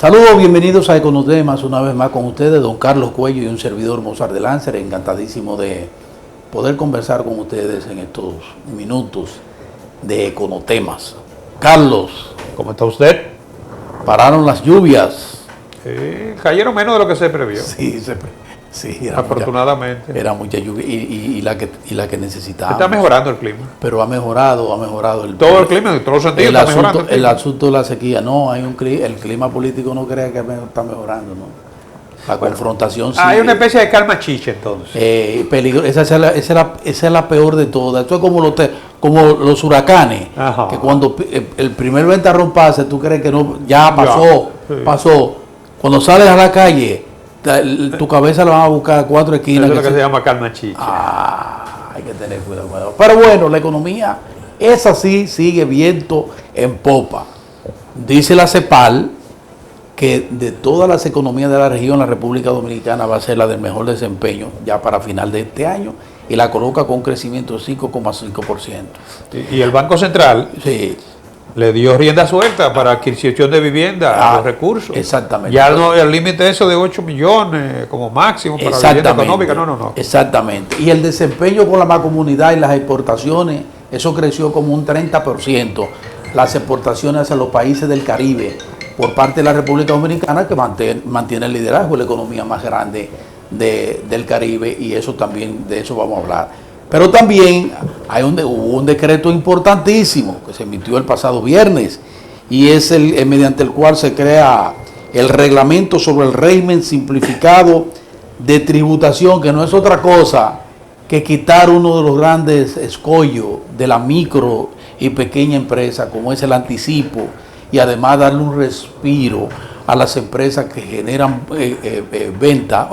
Saludos, bienvenidos a Econotemas, una vez más con ustedes, don Carlos Cuello y un servidor Mozart de Lancer, encantadísimo de poder conversar con ustedes en estos minutos de Econotemas. Carlos, ¿cómo está usted? Pararon las lluvias. Cayeron menos de lo que se previó. Sí, afortunadamente. Era mucha lluvia y la que necesitábamos. Está mejorando el clima. Pero ha mejorado todo el clima, en todos los sentidos está mejorando. El asunto de la sequía, no, el clima político no crea que está mejorando, ¿no? La confrontación sigue. Hay una especie de calma chicha entonces. Esa es la peor de todas. Esto es como los huracanes. Ajá. Que cuando el primer ventarrón pase, tú crees que no, ya pasó. Cuando sales a la calle, tu cabeza la van a buscar a cuatro esquinas. Eso es lo que se llama calma chicha. Hay que tener cuidado. Pero bueno, la economía es así, sigue viento en popa. Dice la CEPAL que de todas las economías de la región, la República Dominicana va a ser la del mejor desempeño ya para final de este año y la coloca con un crecimiento de 5,5%. Y el Banco Central le dio rienda suelta para adquisición de vivienda, los recursos. Exactamente. Ya no el límite eso de 8 millones como máximo para la vivienda económica, no. Exactamente. Y el desempeño con la mancomunidad y las exportaciones, eso creció como un 30%. Las exportaciones hacia los países del Caribe por parte de la República Dominicana, que mantiene el liderazgo, la economía más grande del Caribe, y eso también, de eso vamos a hablar. Pero también hubo un decreto importantísimo que se emitió el pasado viernes, y es mediante el cual se crea el reglamento sobre el régimen simplificado de tributación, que no es otra cosa que quitar uno de los grandes escollos de la micro y pequeña empresa, como es el anticipo, y además darle un respiro a las empresas que generan ventas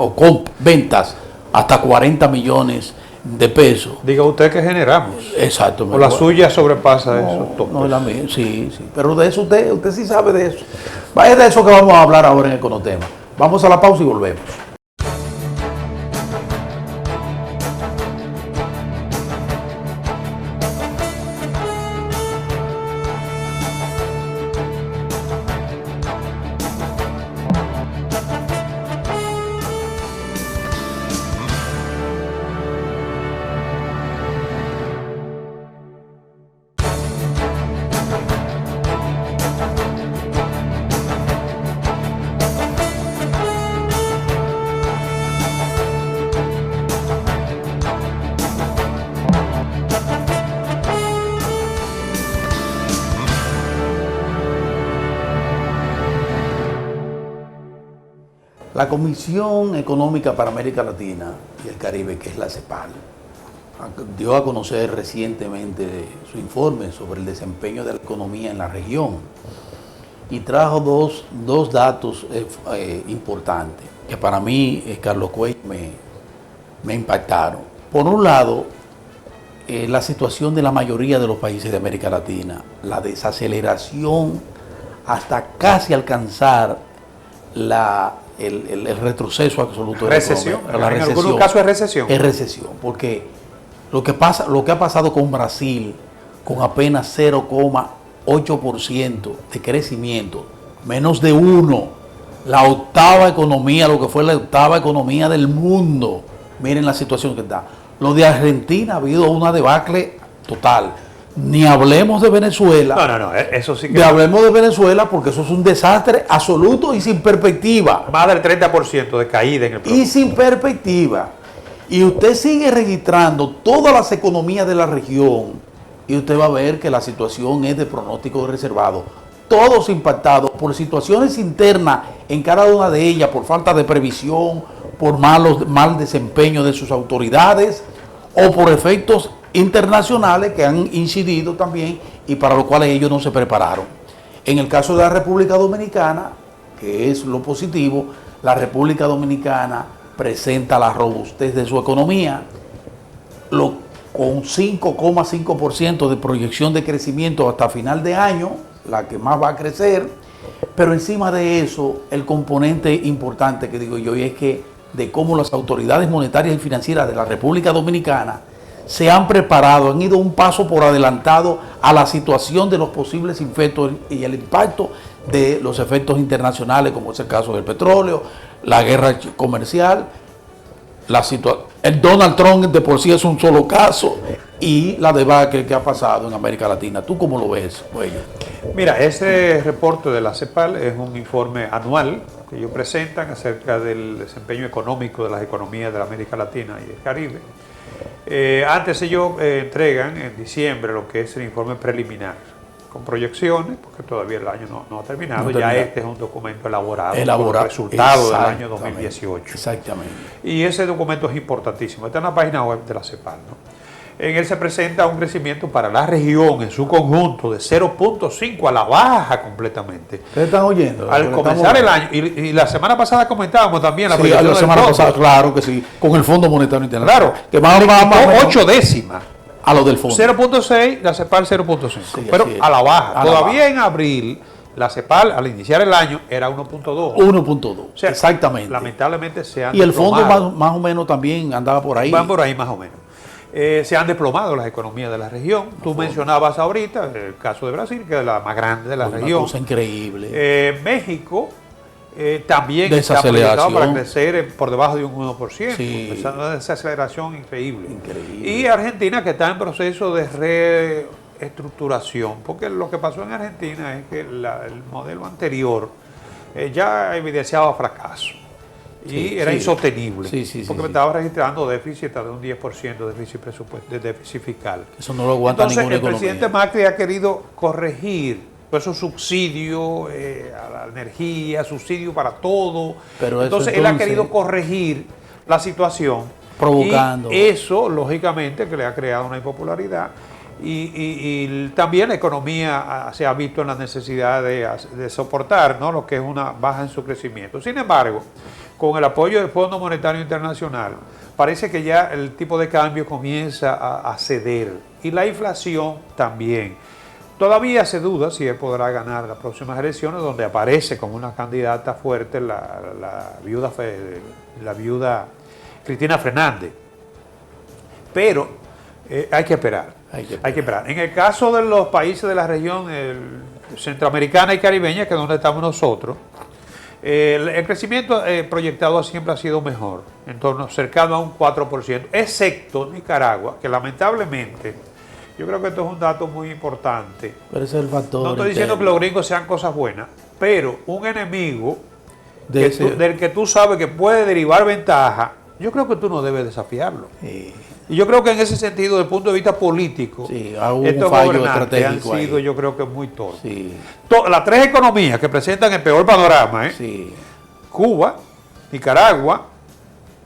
hasta 40 millones de pesos. Diga usted que generamos. Exacto. O la suya sobrepasa eso. No, la mía, sí. Pero de eso usted sí sabe de eso. Es de eso que vamos a hablar ahora en Econotema. Vamos a la pausa y volvemos. La Comisión Económica para América Latina y el Caribe, que es la CEPAL, dio a conocer recientemente su informe sobre el desempeño de la economía en la región y trajo dos datos importantes que para mí, Carlos Cuello, me impactaron. Por un lado, la situación de la mayoría de los países de América Latina, la desaceleración hasta casi alcanzar el retroceso absoluto de recesión. La recesión. En algunos casos es recesión. Es recesión, porque lo que ha pasado con Brasil, con apenas 0,8% de crecimiento, menos de 1%, la octava economía, lo que fue la octava economía del mundo. Miren la situación que está. Lo de Argentina ha habido una debacle total. Ni hablemos de Venezuela. No, eso sí que... Hablemos de Venezuela porque eso es un desastre absoluto y sin perspectiva. Más del 30% de caída en el producto. Y sin perspectiva. Y usted sigue registrando todas las economías de la región y usted va a ver que la situación es de pronóstico reservado. Todos impactados por situaciones internas en cada una de ellas, por falta de previsión, por mal desempeño de sus autoridades o por efectos internacionales que han incidido también y para los cuales ellos no se prepararon. En el caso de la República Dominicana, que es lo positivo, la República Dominicana presenta la robustez de su economía, con 5,5% de proyección de crecimiento hasta final de año, la que más va a crecer, pero encima de eso, el componente importante que digo yo, y es que de cómo las autoridades monetarias y financieras de la República Dominicana se han preparado, han ido un paso por adelantado a la situación de los posibles efectos y el impacto de los efectos internacionales, como es el caso del petróleo, la guerra comercial, el Donald Trump de por sí es un solo caso, y la debacle que ha pasado en América Latina. ¿Tú cómo lo ves, Cuello? Mira, ese reporte de la CEPAL es un informe anual que ellos presentan acerca del desempeño económico de las economías de la América Latina y el Caribe. Antes ellos entregan en diciembre lo que es el informe preliminar, con proyecciones, porque todavía el año no ha terminado. Ya este es un documento elaborado con el resultado del año 2018. Exactamente. Y ese documento es importantísimo. Está en la página web de la CEPAL, ¿no? En él se presenta un crecimiento para la región en su conjunto de 0.5 a la baja completamente. ¿Ustedes están oyendo? Al comenzar el año, y la semana pasada comentábamos también la proyección la semana pasada, claro que sí, con el Fondo Monetario Internacional. Claro, que más 8 décimas a lo del fondo. 0.6, la CEPAL 0.5, sí, pero a la baja. Todavía en abril, la CEPAL al iniciar el año era 1.2. 1.2, o sea, exactamente. Lamentablemente se han y el fondo más o menos también andaba por ahí. Van por ahí más o menos. Se han desplomado las economías de la región. Tú mencionabas ahorita el caso de Brasil, que es la más grande de la región. Una cosa increíble. México también está proyectado para crecer por debajo de un 1%. Sí. Esa es una desaceleración increíble. Y Argentina, que está en proceso de reestructuración, porque lo que pasó en Argentina es que el modelo anterior ya evidenciaba fracaso. Y era insostenible, porque estaba registrando déficit de un 10% de déficit fiscal. Eso no lo aguanta ninguna economía. Entonces el presidente Macri ha querido corregir esos subsidios a la energía, subsidio para todo. Pero entonces él ha querido corregir la situación, provocando. Y eso, lógicamente, que le ha creado una impopularidad. Y también la economía se ha visto en la necesidad de soportar, ¿no?, lo que es una baja en su crecimiento. Sin embargo, con el apoyo del Fondo Monetario Internacional, parece que ya el tipo de cambio comienza a ceder, y la inflación también. Todavía se duda si él podrá ganar las próximas elecciones, donde aparece como una candidata fuerte la viuda Cristina Fernández. Pero hay que esperar. Hay que esperar. En el caso de los países de la región centroamericana y caribeña, que es donde estamos nosotros, el crecimiento proyectado siempre ha sido mejor, en torno cercano a un 4%, excepto Nicaragua, que lamentablemente, yo creo que esto es un dato muy importante. Pero ese es el factor. No estoy diciendo que los gringos sean cosas buenas, pero un enemigo del que tú sabes que puede derivar ventaja, yo creo que tú no debes desafiarlo. Sí. Y yo creo que en ese sentido, desde el punto de vista político, estos gobernantes han sido, yo creo que muy torpes. Sí. Las tres economías que presentan el peor panorama, Cuba, Nicaragua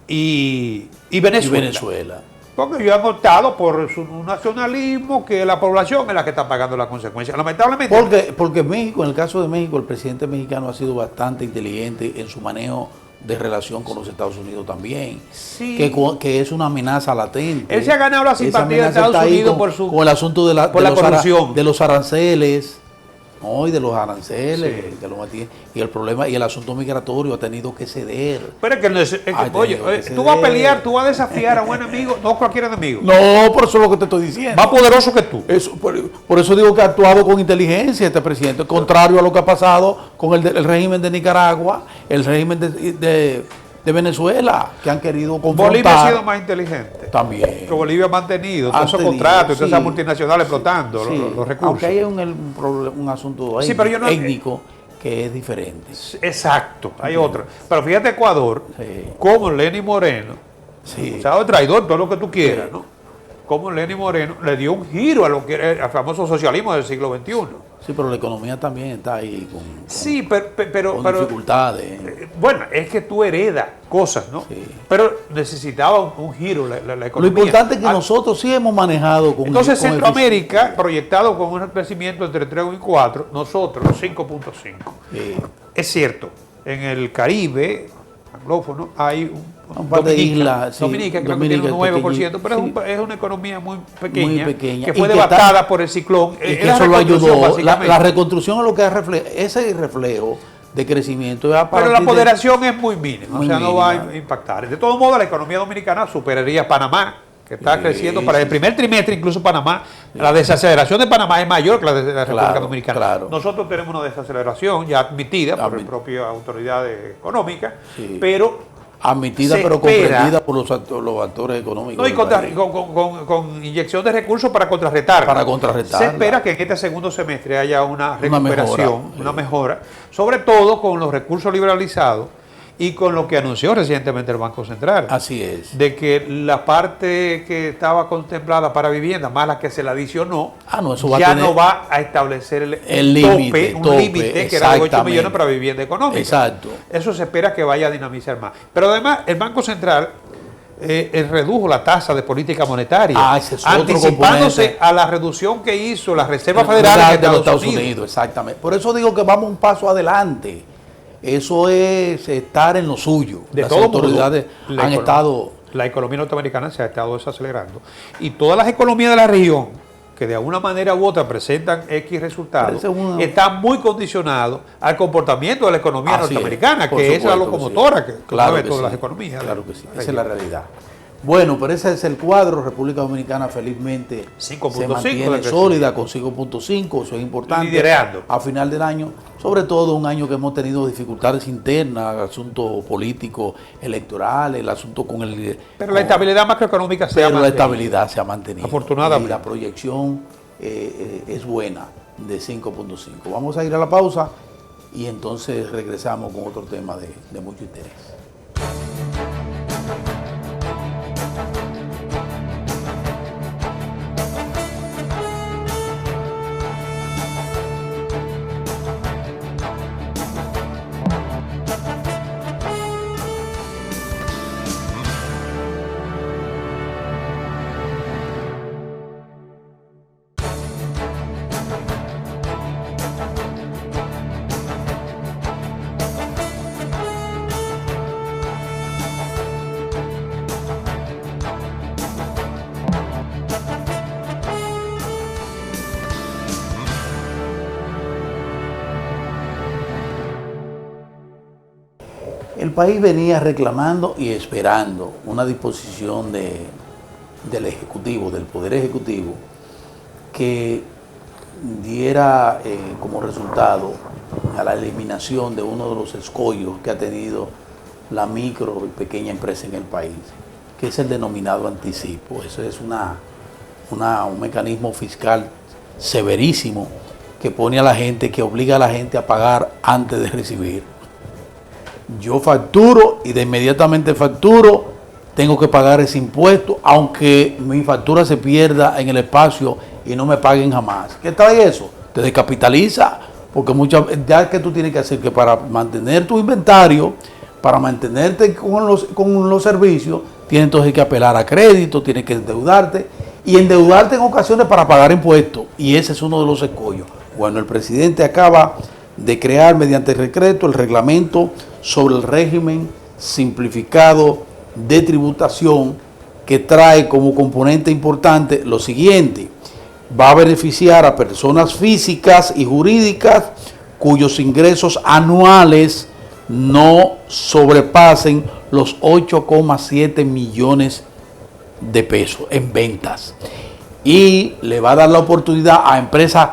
y Venezuela. Porque ellos han optado por su nacionalismo, que la población es la que está pagando las consecuencias. Lamentablemente. Porque México, en el caso de México, el presidente mexicano ha sido bastante inteligente en su manejo de relación con los Estados Unidos también, que es una amenaza latente. Él se ha ganado la simpatía de Estados Unidos con el asunto de la corrupción, de los aranceles, y de los aranceles, y el problema y el asunto migratorio ha tenido que ceder. Pero es que oye, tú vas a pelear, tú vas a desafiar a un enemigo, no cualquier enemigo. No, por eso es lo que te estoy diciendo. Más poderoso que tú. Por eso digo que ha actuado con inteligencia este presidente, contrario a lo que ha pasado con el régimen de Nicaragua, el régimen de Venezuela, que han querido confrontar. Bolivia ha sido más inteligente. También. Que Bolivia ha mantenido todos esos contratos, todas esas multinacionales explotando los recursos. Aunque hay un asunto étnico que es diferente. Exacto, hay otro. Pero fíjate Ecuador, como Lenín Moreno, o sea, traidor, todo lo que tú quieras, ¿no? Como Lenín Moreno le dio un giro a lo que era el famoso socialismo del siglo XXI. Sí, pero la economía también está ahí con dificultades. Bueno, es que tú heredas cosas, ¿no? Sí. Pero necesitaba un giro la economía. Lo importante es que nosotros sí hemos manejado con Entonces Centroamérica, proyectado con un crecimiento entre 3 y 4, nosotros 5.5. Sí. Es cierto, en el Caribe anglófono hay un par de islas. Dominica creo que tiene un 9%, pero es una economía muy pequeña que fue devastada por el ciclón. Y que eso lo ayudó. La reconstrucción es lo que ese reflejo de crecimiento. Pero la apoderación es muy mínima, no va a impactar. De todos modos, la economía dominicana superaría a Panamá que está creciendo para el primer trimestre, incluso Panamá, la desaceleración de Panamá es mayor que la de la República Dominicana. Claro. Nosotros tenemos una desaceleración ya admitida por la propia autoridad económica, pero admitida pero comprendida por los actores económicos. No, y con inyección de recursos para contrarrestar. Se espera que en este segundo semestre haya una recuperación, una mejora, sobre todo con los recursos liberalizados y con lo que anunció recientemente el Banco Central. Así es. De que la parte que estaba contemplada para vivienda, más la que se le adicionó, ya no va a establecer un límite que era de 8 millones para vivienda económica. Exacto. Eso se espera que vaya a dinamizar más. Pero además, el Banco Central redujo la tasa de política monetaria, anticipándose a la reducción que hizo la Reserva Federal de los Estados Unidos. Exactamente. Por eso digo que vamos un paso adelante. Eso es estar en lo suyo. De las todo autoridades han estado... La economía norteamericana se ha estado desacelerando. Y todas las economías de la región, que de alguna manera u otra presentan X resultados, están muy condicionados al comportamiento de la economía norteamericana, que es la locomotora que mueve todas las economías. Claro que sí, esa es la realidad. Bueno, pero ese es el cuadro. República Dominicana felizmente se mantiene sólida con 5.5, eso es importante. Liderando. A final del año, sobre todo un año que hemos tenido dificultades internas, asuntos políticos, electorales, el asunto con el... Pero la estabilidad macroeconómica se ha mantenido. La estabilidad se ha mantenido. Afortunadamente. Y la proyección es buena, de 5.5. Vamos a ir a la pausa y entonces regresamos con otro tema de mucho interés. El país venía reclamando y esperando una disposición del Ejecutivo, del Poder Ejecutivo, que diera como resultado a la eliminación de uno de los escollos que ha tenido la micro y pequeña empresa en el país, que es el denominado anticipo. Eso es un mecanismo fiscal severísimo que pone a la gente, que obliga a la gente a pagar antes de recibir. Yo facturo y de inmediatamente facturo, tengo que pagar ese impuesto, aunque mi factura se pierda en el espacio y no me paguen jamás. ¿Qué trae eso? Te descapitaliza, porque ya que tú tienes que hacer que para mantener tu inventario, para mantenerte con los servicios, tienes entonces que apelar a crédito, tienes que endeudarte, y endeudarte en ocasiones para pagar impuestos, y ese es uno de los escollos. Bueno, el presidente acaba de crear mediante decreto el reglamento sobre el régimen simplificado de tributación, que trae como componente importante lo siguiente: va a beneficiar a personas físicas y jurídicas cuyos ingresos anuales no sobrepasen los 8,7 millones de pesos en ventas, y le va a dar la oportunidad a empresas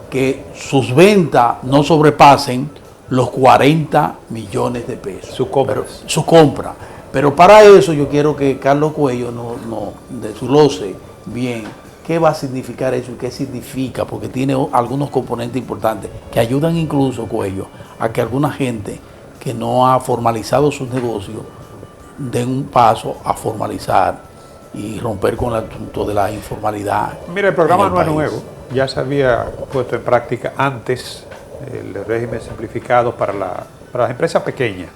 que sus ventas no sobrepasen los 40 millones de pesos. Su compra. Pero para eso yo quiero que Carlos Cuello no desglose bien qué va a significar eso y qué significa, porque tiene algunos componentes importantes que ayudan incluso, Cuello, a que alguna gente que no ha formalizado sus negocios den un paso a formalizar y romper con el asunto de la informalidad. Mira, el programa no es nuevo, ya se había puesto en práctica antes el régimen simplificado para las empresas pequeñas,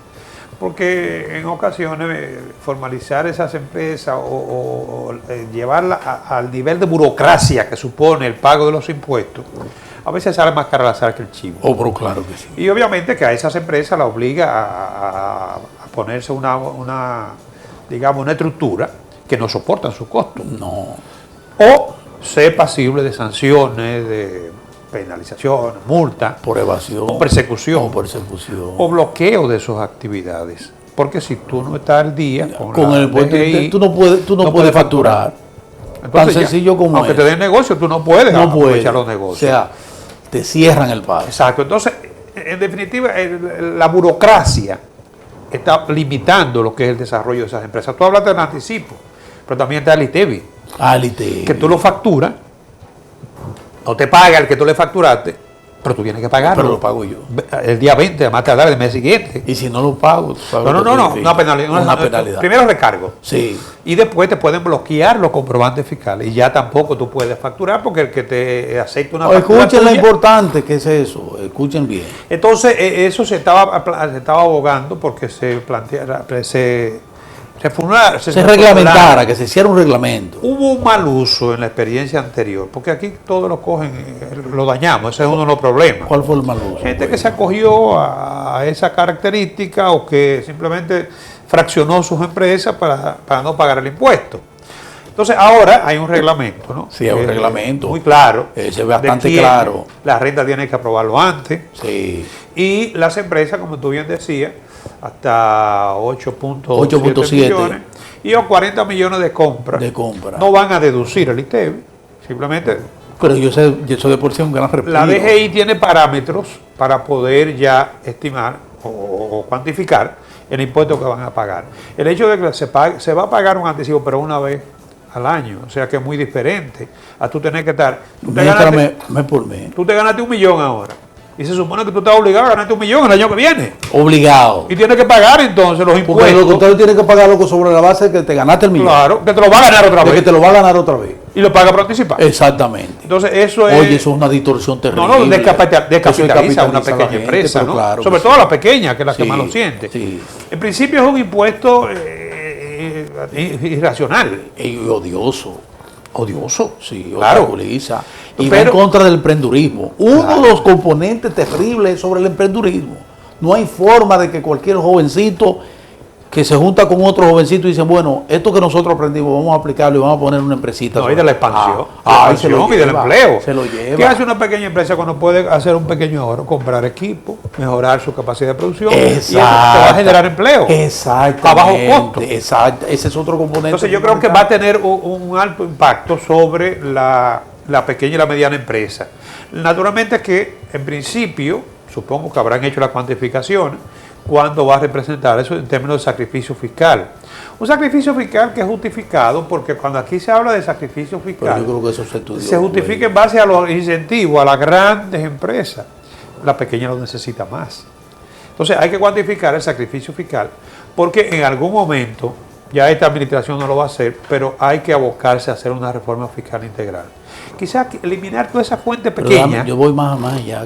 porque en ocasiones formalizar esas empresas o llevarlas al nivel de burocracia que supone el pago de los impuestos, a veces sale más caro la sal que el chivo. Oh, pero claro que sí. Y obviamente que a esas empresas la obliga a ponerse una estructura que no soportan su costo. No. O ser pasible de sanciones, de penalización, multa, por evasión, o persecución, o bloqueo de sus actividades. Porque si tú no estás al día con el impuesto, tú no puedes facturar. Tan sencillo como aunque es. te den negocio, tú no puedes No puede. aprovechar los negocios. O sea, te cierran el paso. Exacto. Entonces, en definitiva, la burocracia está limitando lo que es el desarrollo de esas empresas. Tú hablas del anticipo, pero también está el ITEVI, que tú lo facturas, no te paga el que tú le facturaste, pero tú tienes que pagarlo. Pero lo pago yo. El día 20, más tardar el mes siguiente. Y si no lo pago, tú sabes No, lo que significa. una penalidad. Una penalidad. Primero recargo. Sí. Y después te pueden bloquear los comprobantes fiscales. Y ya tampoco tú puedes facturar porque el que te acepta una factura Escuchen lo tuya. importante que es eso. Escuchen bien. Entonces, eso se estaba abogando porque se planteara, Se reglamentara, que se hiciera un reglamento. Hubo un mal uso en la experiencia anterior, porque aquí todos lo cogen, lo dañamos, ese es uno de los problemas. ¿Cuál fue el mal uso? Gente que se acogió a esa característica o que simplemente fraccionó sus empresas para no pagar el impuesto. Entonces ahora hay un reglamento, ¿no? Sí, hay un reglamento. Muy claro. Se ve bastante de quién claro. La renta tiene que aprobarlo antes. Sí. Y las empresas, como tú bien decías, hasta 8.7 millones y o 40 millones de compras. No van a deducir el ITEVI, simplemente. Pero yo sé, eso de por sí es un gran respiro. La DGI tiene parámetros para poder ya estimar o cuantificar el impuesto que van a pagar. El hecho de que se va a pagar un anticipo, pero una vez al año, o sea que es muy diferente a tú tener que estar. Tú te ganaste $1 millón ahora. Y se supone que tú estás obligado a ganarte $1 millón el año que viene. Obligado. Y tienes que pagar entonces los impuestos. Porque lo contrario tienes que pagarlo sobre la base de que te ganaste el millón. Claro, que te lo va a ganar otra vez. De que te lo va a ganar otra vez. Y lo paga por anticipado. Exactamente. Entonces eso es... Oye, eso es una distorsión terrible. No, descapitaliza una pequeña empresa, pero ¿no? Claro sobre todo la pequeña, que es la que sí, más lo siente. Sí. En principio es un impuesto irracional. Y odioso. Odioso. Sí, claro. Obstaculiza. Y va en contra del emprendurismo. Uno de los componentes terribles sobre el emprendurismo. No hay forma de que cualquier jovencito que se junta con otro jovencito y dice, bueno, esto que nosotros aprendimos, vamos a aplicarlo y vamos a poner una empresita. No, y de la expansión. Y del empleo. Se lo lleva. ¿Qué hace una pequeña empresa cuando puede hacer un pequeño ahorro? Comprar equipo, mejorar su capacidad de producción. Y eso te va a generar empleo. Exacto. A bajo costo. Exacto. Ese es otro componente. Entonces yo creo que va a tener un alto impacto sobre la pequeña y la mediana empresa. Naturalmente que en principio, supongo que habrán hecho la cuantificación, cuánto va a representar eso en términos de sacrificio fiscal. Un sacrificio fiscal que es justificado, porque cuando aquí se habla de sacrificio fiscal, yo creo que eso se justifica en base a los incentivos a las grandes empresas. La pequeña lo necesita más. Entonces hay que cuantificar el sacrificio fiscal, porque en algún momento, ya esta administración no lo va a hacer, pero hay que abocarse a hacer una reforma fiscal integral. Quizás eliminar toda esa fuente pequeña. Yo voy más allá,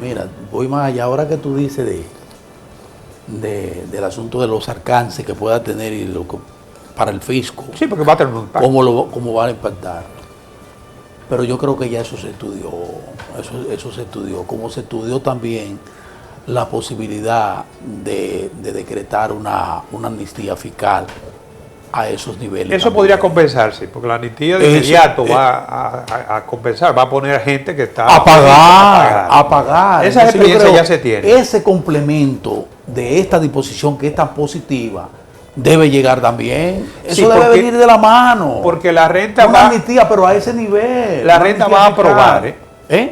mira, voy más allá. Ahora que tú dices del asunto de los alcances que pueda tener y para el fisco. Sí, porque va a tener un impacto. ¿Cómo va a impactar? Pero yo creo que ya eso se estudió. Eso se estudió. Como se estudió también la posibilidad de decretar una amnistía fiscal a esos niveles. Eso también podría compensarse, porque la amnistía de inmediato va a compensar, va a poner a gente que está a pagar. Esa experiencia ya se tiene. Ese complemento de esta disposición que es tan positiva debe llegar también. Eso debe venir de la mano. Porque la renta una amnistía, pero a ese nivel. La renta va a aprobar,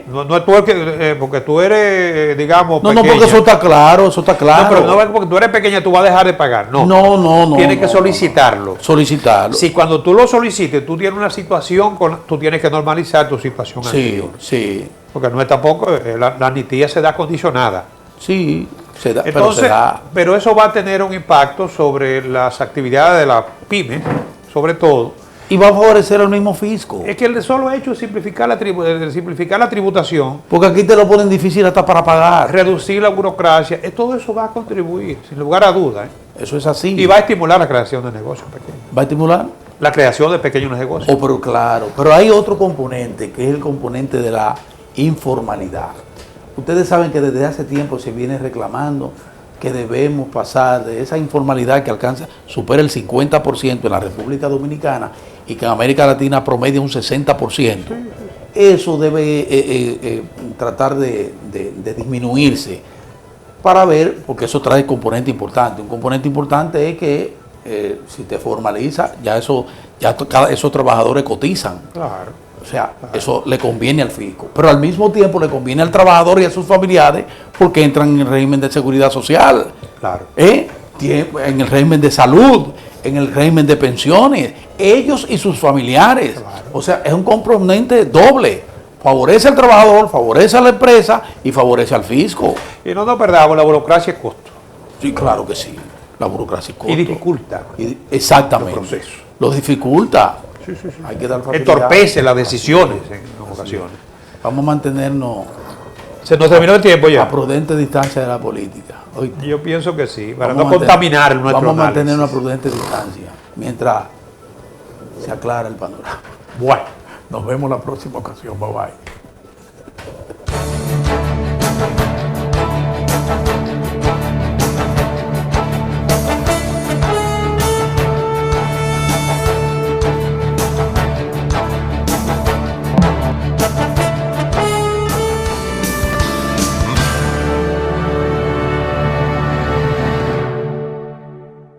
No es tú el que, porque tú eres, digamos, pequeña. No, porque eso está claro. No, pero no es porque tú eres pequeña, tú vas a dejar de pagar. No. Tienes que solicitarlo. Solicitarlo. Si cuando tú lo solicites, tú tienes una situación, tú tienes que normalizar tu situación anterior. Sí. Porque no es tampoco, la amnistía se da condicionada. Sí, se da. Entonces, pero eso va a tener un impacto sobre las actividades de la pyme, sobre todo. Y va a favorecer al mismo fisco. Es que el solo hecho de simplificar la tributación. Porque aquí te lo ponen difícil hasta para pagar. Reducir la burocracia. Todo eso va a contribuir, sin lugar a dudas. Eso es así. Y va a estimular la creación de negocios pequeños. ¿Va a estimular? La creación de pequeños negocios. Pero claro. Pero hay otro componente, que es el componente de la informalidad. Ustedes saben que desde hace tiempo se viene reclamando que debemos pasar de esa informalidad que supera el 50% en la República Dominicana y que en América Latina promedia un 60%. Eso debe tratar de disminuirse para ver, porque eso trae componente importante. Un componente importante es que si te formaliza, ya eso Ya esos trabajadores cotizan. Claro. O sea, eso le conviene al fisco. Pero al mismo tiempo le conviene al trabajador y a sus familiares porque entran en el régimen de seguridad social. Claro. En el régimen de salud, en el régimen de pensiones, ellos y sus familiares. Claro. O sea, es un componente doble. Favorece al trabajador, favorece a la empresa y favorece al fisco. Y no nos perdamos, la burocracia es costo. Sí, claro que sí. La burocracia es costo. Y dificulta Exactamente. los procesos. Lo dificulta. Sí, sí, sí. Hay que dar facilidad. Entorpece las decisiones en ocasiones. Vamos a mantenernos Se nos terminó el tiempo a ya. prudente distancia de la política. ¿Oíste? Yo pienso que sí, para Vamos no a mantener- contaminar nuestro Vamos a mantener una análisis. prudente distancia mientras se aclara el panorama. Bueno. Nos vemos la próxima ocasión. Bye bye.